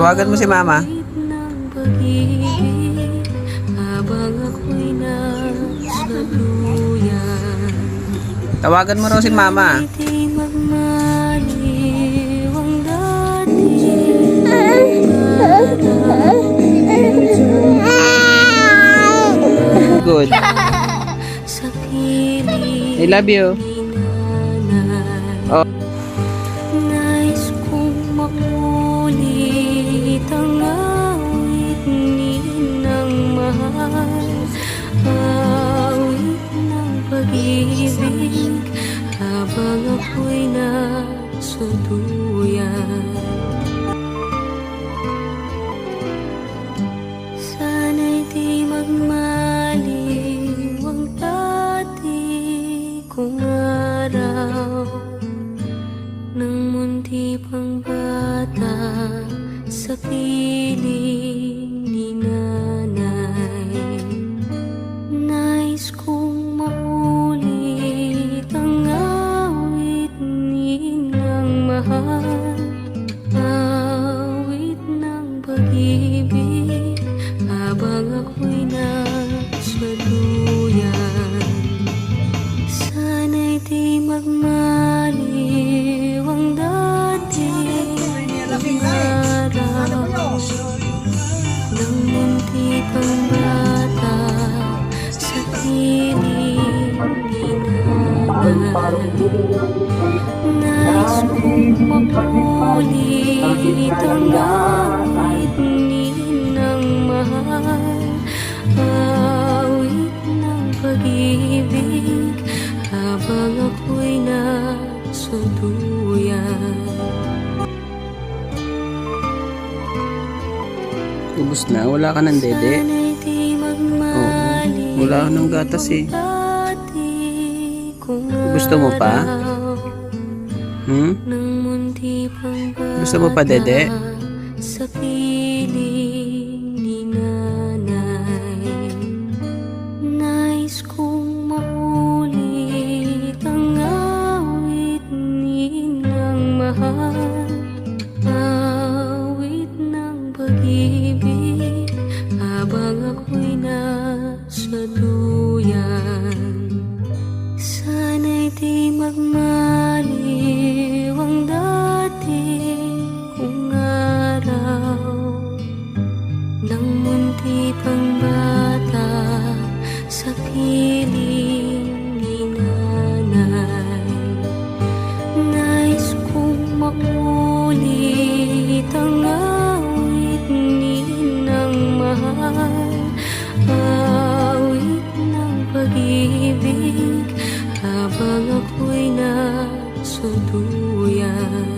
Tawagan mo si mama. Tawagan mo raw si mama. Good. I love you. Oh. Nais kong makulit ang awit ni ng mahal, awit ng pag-ibig habang ako'y nasa duyan. Sana'y di magmaliw ang dati kong araw nang munti pang bata sa piling ni nanay. Nais kong maulit ang awit ni ng mahal, awit ng pag-ibig habang ako'y nasa duyan. Sana'y di magmaliw ang dating araw nang munti pang bata sa piling ni nanay. Nais kong makulit ang awit ni ng mahal, awit ng pag-ibig habang ako'y nasa duyan. Ubus na. Wala ka ng dede. Oo. Wala ka ng gatas eh. Gusto mo pa? Gusto mo pa, dede? Sa piling ni nanay. Nais kong maulit ang awit ni ng mahal, awit ng pag-ibig habang ako'y nasa duyan. Sana'y di magmaliw ang dating kong araw nang munti pang bata sa piling ni nanay. Nais kong makulit ang awit ni ng mahal, awit ng pag-ibig habang ako'y nasa duyan.